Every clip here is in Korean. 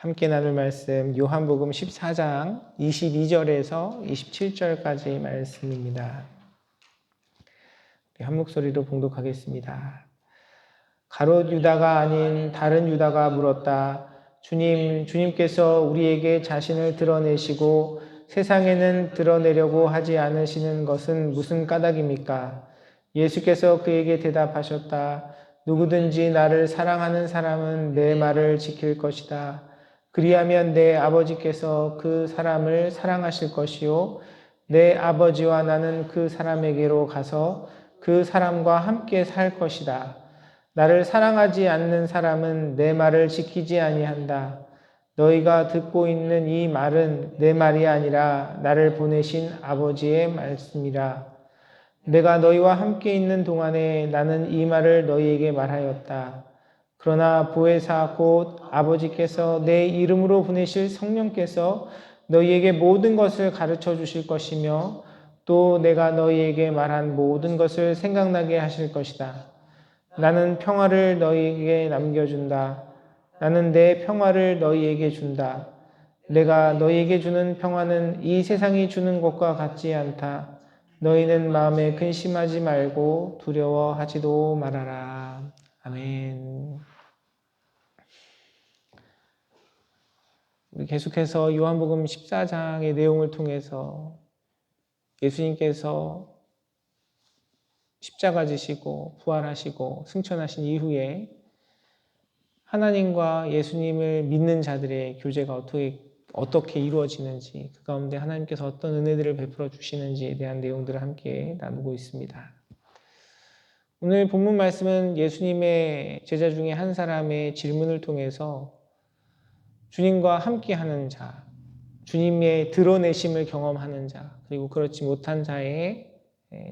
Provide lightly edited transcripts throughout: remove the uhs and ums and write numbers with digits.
함께 나눌 말씀 요한복음 14장 22절에서 27절까지 말씀입니다. 한 목소리로 봉독하겠습니다. 가롯 유다가 아닌 다른 유다가 물었다. 주님께서 우리에게 자신을 드러내시고 세상에는 드러내려고 하지 않으시는 것은 무슨 까닭입니까? 예수께서 그에게 대답하셨다. 누구든지 나를 사랑하는 사람은 내 말을 지킬 것이다. 그리하면 내 아버지께서 그 사람을 사랑하실 것이요 내 아버지와 나는 그 사람에게로 가서 그 사람과 함께 살 것이다. 나를 사랑하지 않는 사람은 내 말을 지키지 아니한다. 너희가 듣고 있는 이 말은 내 말이 아니라 나를 보내신 아버지의 말씀이라. 내가 너희와 함께 있는 동안에 나는 이 말을 너희에게 말하였다. 그러나 보혜사 곧 아버지께서 내 이름으로 보내실 성령께서 너희에게 모든 것을 가르쳐 주실 것이며 또 내가 너희에게 말한 모든 것을 생각나게 하실 것이다. 나는 평화를 너희에게 남겨준다. 나는 내 평화를 너희에게 준다. 내가 너희에게 주는 평화는 이 세상이 주는 것과 같지 않다. 너희는 마음에 근심하지 말고 두려워하지도 말아라. 아멘. 우리 계속해서 요한복음 14장의 내용을 통해서 예수님께서 십자가 지시고 부활하시고 승천하신 이후에 하나님과 예수님을 믿는 자들의 교제가 어떻게 이루어지는지, 그 가운데 하나님께서 어떤 은혜들을 베풀어 주시는지에 대한 내용들을 함께 나누고 있습니다. 오늘 본문 말씀은 예수님의 제자 중에 한 사람의 질문을 통해서 주님과 함께하는 자, 주님의 드러내심을 경험하는 자, 그리고 그렇지 못한 자의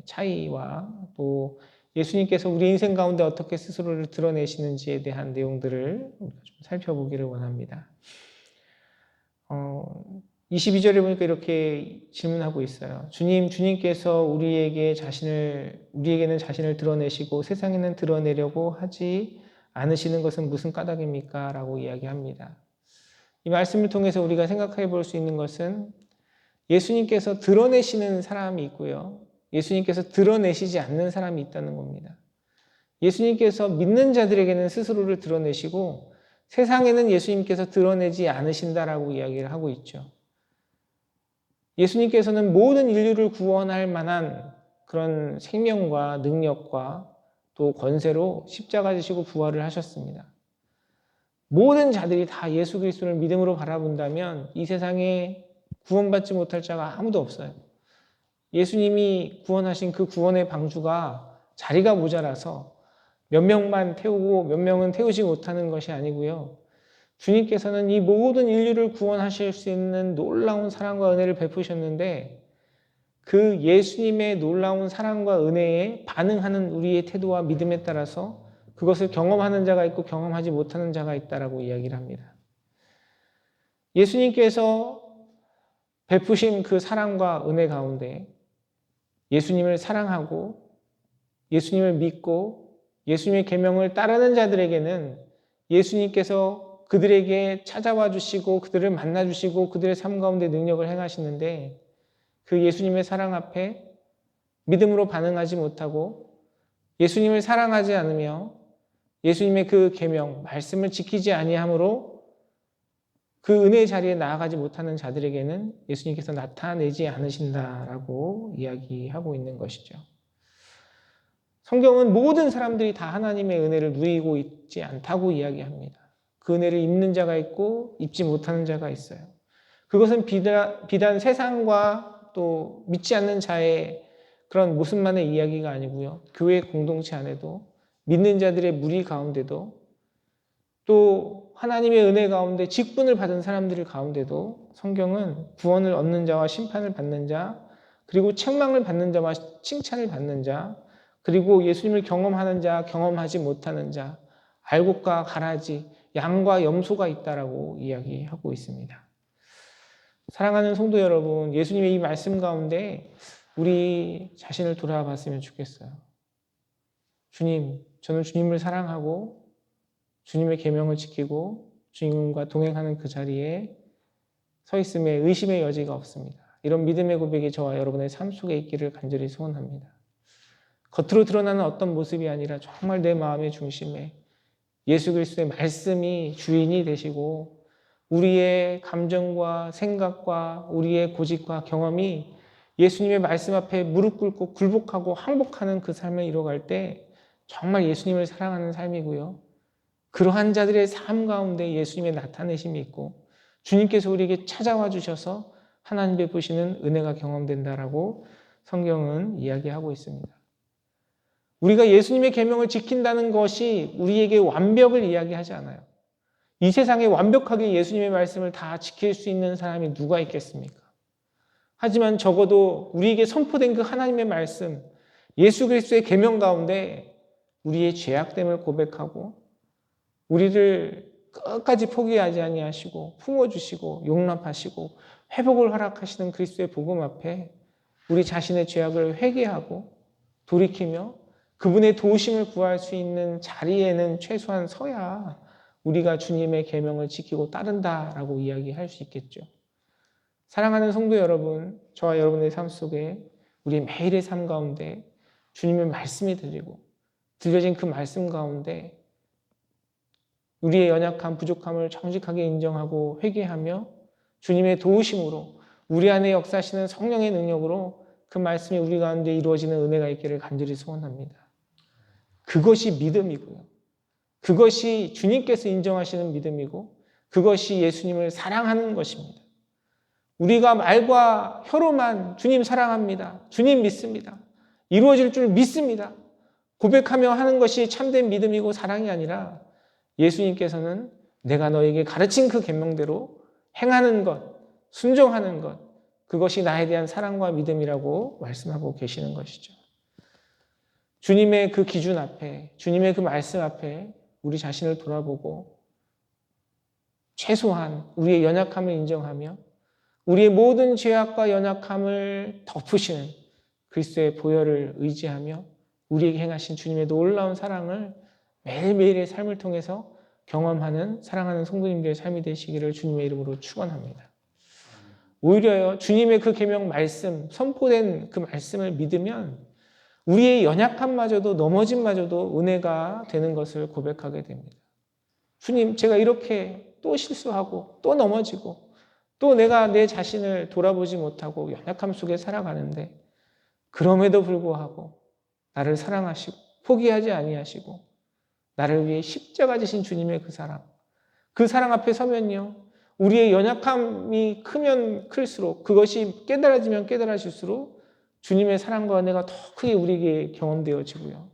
차이와 또 예수님께서 우리 인생 가운데 어떻게 스스로를 드러내시는지에 대한 내용들을 좀 살펴보기를 원합니다. 22절에 보니까 이렇게 질문하고 있어요. 주님께서 우리에게는 자신을 드러내시고 세상에는 드러내려고 하지 않으시는 것은 무슨 까닭입니까? 라고 이야기합니다. 이 말씀을 통해서 우리가 생각해 볼 수 있는 것은 예수님께서 드러내시는 사람이 있고요. 예수님께서 드러내시지 않는 사람이 있다는 겁니다. 예수님께서 믿는 자들에게는 스스로를 드러내시고 세상에는 예수님께서 드러내지 않으신다라고 이야기를 하고 있죠. 예수님께서는 모든 인류를 구원할 만한 그런 생명과 능력과 또 권세로 십자가 지시고 부활을 하셨습니다. 모든 자들이 다 예수 그리스도를 믿음으로 바라본다면 이 세상에 구원받지 못할 자가 아무도 없어요. 예수님이 구원하신 그 구원의 방주가 자리가 모자라서 몇 명만 태우고 몇 명은 태우지 못하는 것이 아니고요. 주님께서는 이 모든 인류를 구원하실 수 있는 놀라운 사랑과 은혜를 베푸셨는데 그 예수님의 놀라운 사랑과 은혜에 반응하는 우리의 태도와 믿음에 따라서 그것을 경험하는 자가 있고 경험하지 못하는 자가 있다라고 이야기를 합니다. 예수님께서 베푸신 그 사랑과 은혜 가운데 예수님을 사랑하고 예수님을 믿고 예수님의 계명을 따르는 자들에게는 예수님께서 그들에게 찾아와 주시고 그들을 만나 주시고 그들의 삶 가운데 능력을 행하시는데 그 예수님의 사랑 앞에 믿음으로 반응하지 못하고 예수님을 사랑하지 않으며 예수님의 그 계명, 말씀을 지키지 아니함으로 그 은혜의 자리에 나아가지 못하는 자들에게는 예수님께서 나타내지 않으신다라고 이야기하고 있는 것이죠. 성경은 모든 사람들이 다 하나님의 은혜를 누리고 있지 않다고 이야기합니다. 그 은혜를 입는 자가 있고 입지 못하는 자가 있어요. 그것은 비단 세상과 또 믿지 않는 자의 그런 모습만의 이야기가 아니고요. 교회 공동체 안에도 믿는 자들의 무리 가운데도 또 하나님의 은혜 가운데 직분을 받은 사람들 가운데도 성경은 구원을 얻는 자와 심판을 받는 자, 그리고 책망을 받는 자와 칭찬을 받는 자, 그리고 예수님을 경험하는 자, 경험하지 못하는 자, 알곡과 가라지, 양과 염소가 있다라고 이야기하고 있습니다. 사랑하는 성도 여러분, 예수님의 이 말씀 가운데 우리 자신을 돌아봤으면 좋겠어요. 주님, 저는 주님을 사랑하고 주님의 계명을 지키고 주님과 동행하는 그 자리에 서 있음에 의심의 여지가 없습니다. 이런 믿음의 고백이 저와 여러분의 삶 속에 있기를 간절히 소원합니다. 겉으로 드러나는 어떤 모습이 아니라 정말 내 마음의 중심에 예수 그리스도의 말씀이 주인이 되시고 우리의 감정과 생각과 우리의 고집과 경험이 예수님의 말씀 앞에 무릎 꿇고 굴복하고 항복하는 그 삶을 이뤄갈 때 정말 예수님을 사랑하는 삶이고요. 그러한 자들의 삶 가운데 예수님의 나타내심이 있고 주님께서 우리에게 찾아와 주셔서 하나님 베푸시는 은혜가 경험된다라고 성경은 이야기하고 있습니다. 우리가 예수님의 계명을 지킨다는 것이 우리에게 완벽을 이야기하지 않아요. 이 세상에 완벽하게 예수님의 말씀을 다 지킬 수 있는 사람이 누가 있겠습니까? 하지만 적어도 우리에게 선포된 그 하나님의 말씀, 예수 그리스도의 계명 가운데 우리의 죄악됨을 고백하고 우리를 끝까지 포기하지 아니하시고 품어주시고 용납하시고 회복을 허락하시는 그리스도의 복음 앞에 우리 자신의 죄악을 회개하고 돌이키며 그분의 도우심을 구할 수 있는 자리에는 최소한 서야 우리가 주님의 계명을 지키고 따른다라고 이야기할 수 있겠죠. 사랑하는 성도 여러분, 저와 여러분의 삶 속에 우리 매일의 삶 가운데 주님의 말씀이 들리고 들려진 그 말씀 가운데 우리의 연약함, 부족함을 정직하게 인정하고 회개하며 주님의 도우심으로 우리 안에 역사하시는 성령의 능력으로 그 말씀이 우리 가운데 이루어지는 은혜가 있기를 간절히 소원합니다. 그것이 믿음이고요. 그것이 주님께서 인정하시는 믿음이고 그것이 예수님을 사랑하는 것입니다. 우리가 말과 혀로만 주님 사랑합니다. 주님 믿습니다. 이루어질 줄 믿습니다. 고백하며 하는 것이 참된 믿음이고 사랑이 아니라 예수님께서는 내가 너에게 가르친 그 계명대로 행하는 것, 순종하는 것, 그것이 나에 대한 사랑과 믿음이라고 말씀하고 계시는 것이죠. 주님의 그 기준 앞에, 주님의 그 말씀 앞에 우리 자신을 돌아보고 최소한 우리의 연약함을 인정하며 우리의 모든 죄악과 연약함을 덮으시는 그리스도의 보혈을 의지하며 우리에게 행하신 주님의 놀라운 사랑을 매일매일의 삶을 통해서 경험하는 사랑하는 성도님들의 삶이 되시기를 주님의 이름으로 축원합니다. 오히려요, 주님의 그 계명 말씀, 선포된 그 말씀을 믿으면 우리의 연약함마저도 넘어짐마저도 은혜가 되는 것을 고백하게 됩니다. 주님, 제가 이렇게 또 실수하고 또 넘어지고 또 내가 내 자신을 돌아보지 못하고 연약함 속에 살아가는데 그럼에도 불구하고 나를 사랑하시고 포기하지 아니하시고 나를 위해 십자가 지신 주님의 그 사랑 앞에 서면요, 우리의 연약함이 크면 클수록 그것이 깨달아지면 깨달아질수록 주님의 사랑과 은혜가 더 크게 우리에게 경험되어지고요.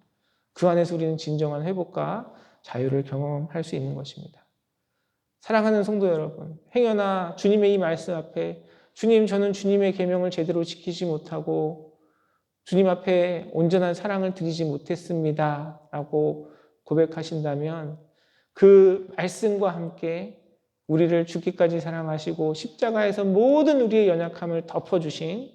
그 안에서 우리는 진정한 회복과 자유를 경험할 수 있는 것입니다. 사랑하는 성도 여러분, 행여나 주님의 이 말씀 앞에 주님, 저는 주님의 계명을 제대로 지키지 못하고 주님 앞에 온전한 사랑을 드리지 못했습니다 라고 고백하신다면 그 말씀과 함께 우리를 죽기까지 사랑하시고 십자가에서 모든 우리의 연약함을 덮어주신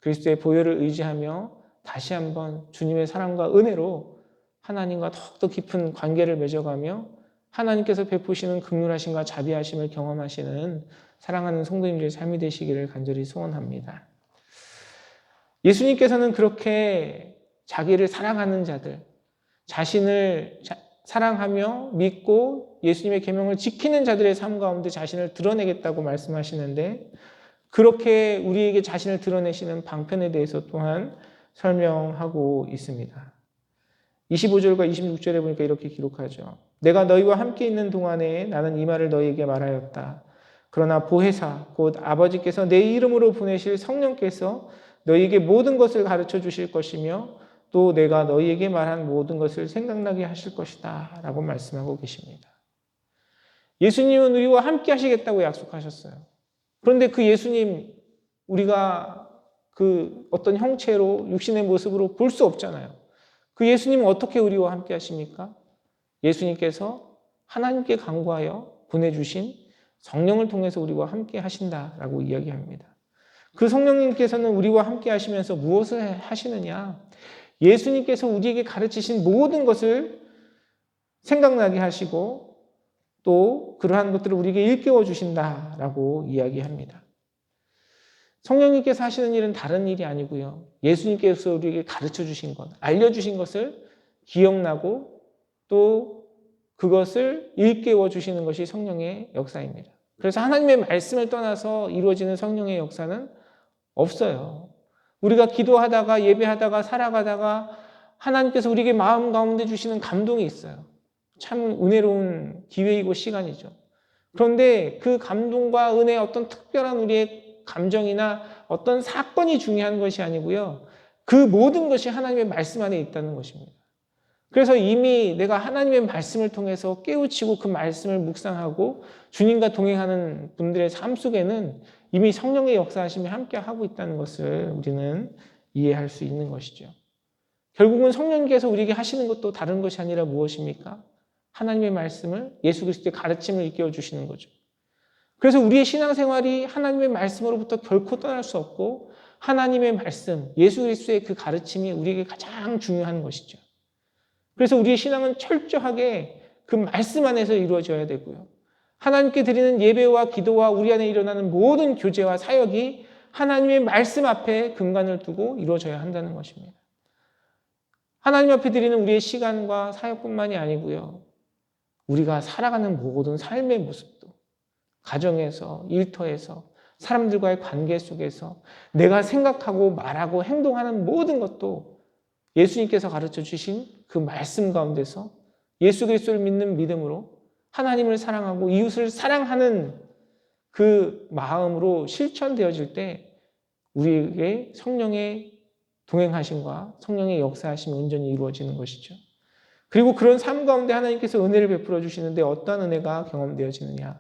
그리스도의 보혈을 의지하며 다시 한번 주님의 사랑과 은혜로 하나님과 더욱더 깊은 관계를 맺어가며 하나님께서 베푸시는 긍휼하심과 자비하심을 경험하시는 사랑하는 성도님들의 삶이 되시기를 간절히 소원합니다. 예수님께서는 그렇게 자기를 사랑하는 자들, 자신을 사랑하며 믿고 예수님의 계명을 지키는 자들의 삶 가운데 자신을 드러내겠다고 말씀하시는데 그렇게 우리에게 자신을 드러내시는 방편에 대해서 또한 설명하고 있습니다. 25절과 26절에 보니까 이렇게 기록하죠. 내가 너희와 함께 있는 동안에 나는 이 말을 너희에게 말하였다. 그러나 보혜사 곧 아버지께서 내 이름으로 보내실 성령께서 너희에게 모든 것을 가르쳐 주실 것이며 또 내가 너희에게 말한 모든 것을 생각나게 하실 것이다 라고 말씀하고 계십니다. 예수님은 우리와 함께 하시겠다고 약속하셨어요. 그런데 그 예수님 우리가 그 어떤 형체로 육신의 모습으로 볼 수 없잖아요. 그 예수님은 어떻게 우리와 함께 하십니까? 예수님께서 하나님께 간구하여 보내주신 성령을 통해서 우리와 함께 하신다라고 이야기합니다. 그 성령님께서는 우리와 함께 하시면서 무엇을 하시느냐? 예수님께서 우리에게 가르치신 모든 것을 생각나게 하시고 또 그러한 것들을 우리에게 일깨워 주신다라고 이야기합니다. 성령님께서 하시는 일은 다른 일이 아니고요. 예수님께서 우리에게 가르쳐 주신 것, 알려주신 것을 기억나고 또 그것을 일깨워 주시는 것이 성령의 역사입니다. 그래서 하나님의 말씀을 떠나서 이루어지는 성령의 역사는 없어요. 우리가 기도하다가 예배하다가 살아가다가 하나님께서 우리에게 마음 가운데 주시는 감동이 있어요. 참 은혜로운 기회이고 시간이죠. 그런데 그 감동과 은혜의 어떤 특별한 우리의 감정이나 어떤 사건이 중요한 것이 아니고요. 그 모든 것이 하나님의 말씀 안에 있다는 것입니다. 그래서 이미 내가 하나님의 말씀을 통해서 깨우치고 그 말씀을 묵상하고 주님과 동행하는 분들의 삶 속에는 이미 성령의 역사하심이 함께 하고 있다는 것을 우리는 이해할 수 있는 것이죠. 결국은 성령님께서 우리에게 하시는 것도 다른 것이 아니라 무엇입니까? 하나님의 말씀을 예수 그리스도의 가르침을 일깨워 주시는 거죠. 그래서 우리의 신앙생활이 하나님의 말씀으로부터 결코 떠날 수 없고 하나님의 말씀, 예수 그리스도의 그 가르침이 우리에게 가장 중요한 것이죠. 그래서 우리의 신앙은 철저하게 그 말씀 안에서 이루어져야 되고요. 하나님께 드리는 예배와 기도와 우리 안에 일어나는 모든 교제와 사역이 하나님의 말씀 앞에 근간을 두고 이루어져야 한다는 것입니다. 하나님 앞에 드리는 우리의 시간과 사역뿐만이 아니고요. 우리가 살아가는 모든 삶의 모습도 가정에서, 일터에서, 사람들과의 관계 속에서 내가 생각하고 말하고 행동하는 모든 것도 예수님께서 가르쳐 주신 그 말씀 가운데서 예수 그리스도를 믿는 믿음으로 하나님을 사랑하고 이웃을 사랑하는 그 마음으로 실천되어질 때 우리에게 성령의 동행하심과 성령의 역사하심이 온전히 이루어지는 것이죠. 그리고 그런 삶 가운데 하나님께서 은혜를 베풀어 주시는데 어떤 은혜가 경험되어지느냐.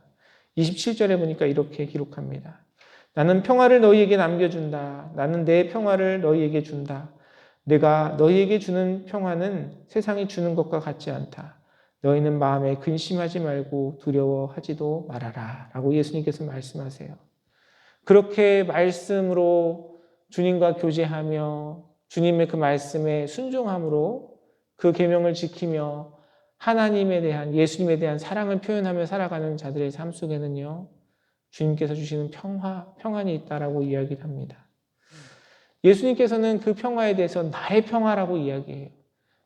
27절에 보니까 이렇게 기록합니다. 나는 평화를 너희에게 남겨준다. 나는 내 평화를 너희에게 준다. 내가 너희에게 주는 평화는 세상이 주는 것과 같지 않다. 너희는 마음에 근심하지 말고 두려워하지도 말아라. 라고 예수님께서 말씀하세요. 그렇게 말씀으로 주님과 교제하며 주님의 그 말씀에 순종함으로 그 계명을 지키며 하나님에 대한 예수님에 대한 사랑을 표현하며 살아가는 자들의 삶 속에는요. 주님께서 주시는 평안이 있다라고 이야기를 합니다. 예수님께서는 그 평화에 대해서 나의 평화라고 이야기해요.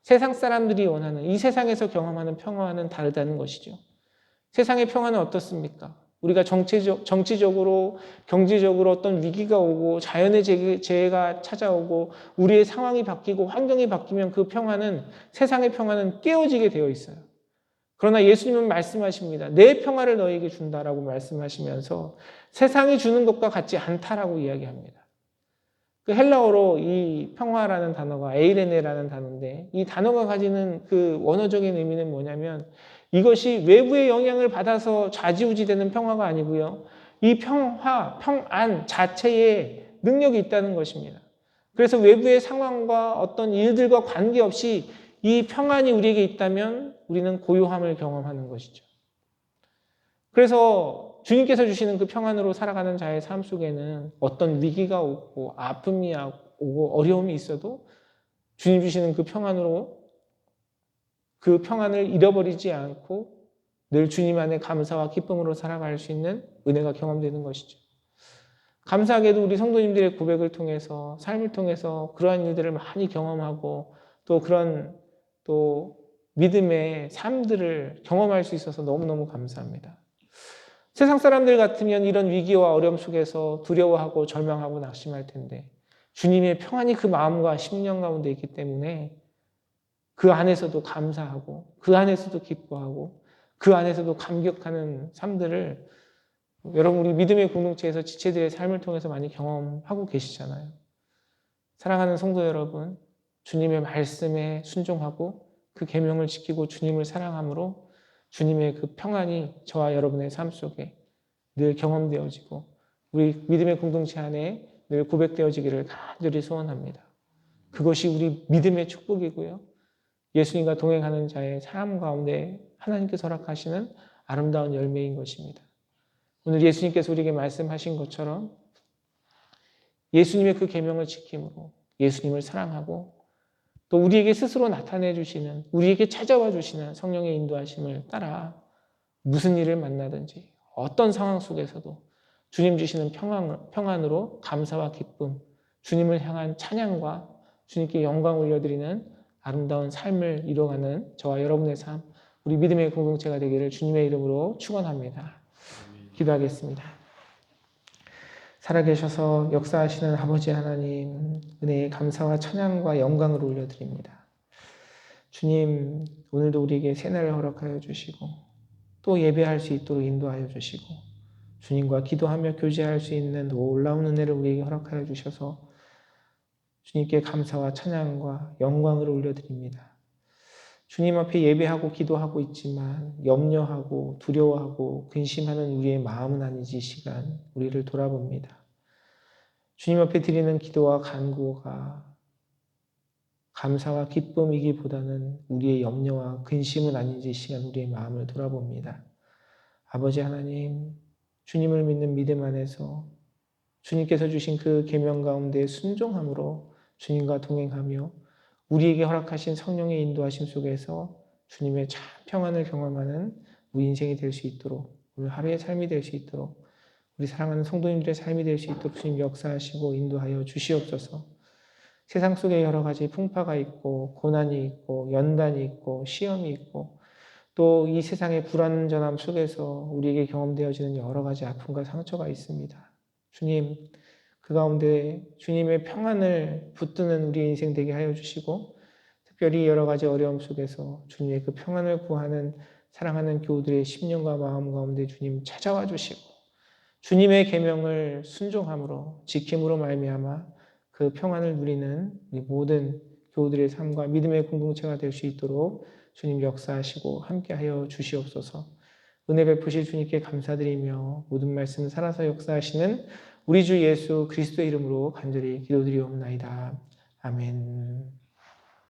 세상 사람들이 원하는 이 세상에서 경험하는 평화와는 다르다는 것이죠. 세상의 평화는 어떻습니까? 우리가 정치적으로, 경제적으로 어떤 위기가 오고 자연의 재해가 찾아오고 우리의 상황이 바뀌고 환경이 바뀌면 그 평화는 세상의 평화는 깨어지게 되어 있어요. 그러나 예수님은 말씀하십니다. 내 평화를 너희에게 준다라고 말씀하시면서 세상이 주는 것과 같지 않다라고 이야기합니다. 그 헬라어로 이 평화라는 단어가 에이레네라는 단어인데 이 단어가 가지는 그 원어적인 의미는 뭐냐면 이것이 외부의 영향을 받아서 좌지우지되는 평화가 아니고요. 이 평안 자체에 능력이 있다는 것입니다. 그래서 외부의 상황과 어떤 일들과 관계없이 이 평안이 우리에게 있다면 우리는 고요함을 경험하는 것이죠. 그래서 주님께서 주시는 그 평안으로 살아가는 자의 삶 속에는 어떤 위기가 오고 아픔이 오고 어려움이 있어도 주님 주시는 그 평안으로 그 평안을 잃어버리지 않고 늘 주님 안에 감사와 기쁨으로 살아갈 수 있는 은혜가 경험되는 것이죠. 감사하게도 우리 성도님들의 고백을 통해서 삶을 통해서 그러한 일들을 많이 경험하고 또 그런 또 믿음의 삶들을 경험할 수 있어서 너무너무 감사합니다. 세상 사람들 같으면 이런 위기와 어려움 속에서 두려워하고 절망하고 낙심할 텐데 주님의 평안이 그 마음과 심령 가운데 있기 때문에 그 안에서도 감사하고 그 안에서도 기뻐하고 그 안에서도 감격하는 삶들을 여러분 우리 믿음의 공동체에서 지체들의 삶을 통해서 많이 경험하고 계시잖아요. 사랑하는 성도 여러분, 주님의 말씀에 순종하고 그 계명을 지키고 주님을 사랑함으로 주님의 그 평안이 저와 여러분의 삶 속에 늘 경험되어지고 우리 믿음의 공동체 안에 늘 고백되어지기를 간절히 소원합니다. 그것이 우리 믿음의 축복이고요. 예수님과 동행하는 자의 삶 가운데 하나님께서 허락하시는 아름다운 열매인 것입니다. 오늘 예수님께서 우리에게 말씀하신 것처럼 예수님의 그 계명을 지킴으로 예수님을 사랑하고 또 우리에게 스스로 나타내 주시는 우리에게 찾아와 주시는 성령의 인도하심을 따라 무슨 일을 만나든지 어떤 상황 속에서도 주님 주시는 평안으로 감사와 기쁨, 주님을 향한 찬양과 주님께 영광 올려드리는 아름다운 삶을 이루어가는 저와 여러분의 삶, 우리 믿음의 공동체가 되기를 주님의 이름으로 축원합니다. 기도하겠습니다. 살아계셔서 역사하시는 아버지 하나님, 은혜의 감사와 찬양과 영광을 올려드립니다. 주님, 오늘도 우리에게 새날을 허락하여 주시고 또 예배할 수 있도록 인도하여 주시고 주님과 기도하며 교제할 수 있는 놀라운 은혜를 우리에게 허락하여 주셔서 주님께 감사와 찬양과 영광을 올려드립니다. 주님 앞에 예배하고 기도하고 있지만 염려하고 두려워하고 근심하는 우리의 마음은 아니지 시간 우리를 돌아봅니다. 주님 앞에 드리는 기도와 간구가 감사와 기쁨이기보다는 우리의 염려와 근심은 아닌지 시간 우리의 마음을 돌아봅니다. 아버지 하나님, 주님을 믿는 믿음 안에서 주님께서 주신 그 계명 가운데 순종함으로 주님과 동행하며 우리에게 허락하신 성령의 인도하심 속에서 주님의 참 평안을 경험하는 우리 인생이 될 수 있도록, 오늘 하루의 삶이 될 수 있도록, 우리 사랑하는 성도님들의 삶이 될 수 있도록 주님 역사하시고 인도하여 주시옵소서. 세상 속에 여러 가지 풍파가 있고 고난이 있고 연단이 있고 시험이 있고 또 이 세상의 불완전함 속에서 우리에게 경험되어지는 여러 가지 아픔과 상처가 있습니다. 주님, 그 가운데 주님의 평안을 붙드는 우리의 인생 되게 하여 주시고 특별히 여러 가지 어려움 속에서 주님의 그 평안을 구하는 사랑하는 교우들의 심령과 마음 가운데 주님 찾아와 주시고 주님의 계명을 순종함으로 지킴으로 말미암아 그 평안을 누리는 우리 모든 교우들의 삶과 믿음의 공동체가 될 수 있도록 주님 역사하시고 함께하여 주시옵소서. 은혜 베푸실 주님께 감사드리며 모든 말씀 살아서 역사하시는 우리 주 예수 그리스도의 이름으로 간절히 기도드리옵나이다. 아멘.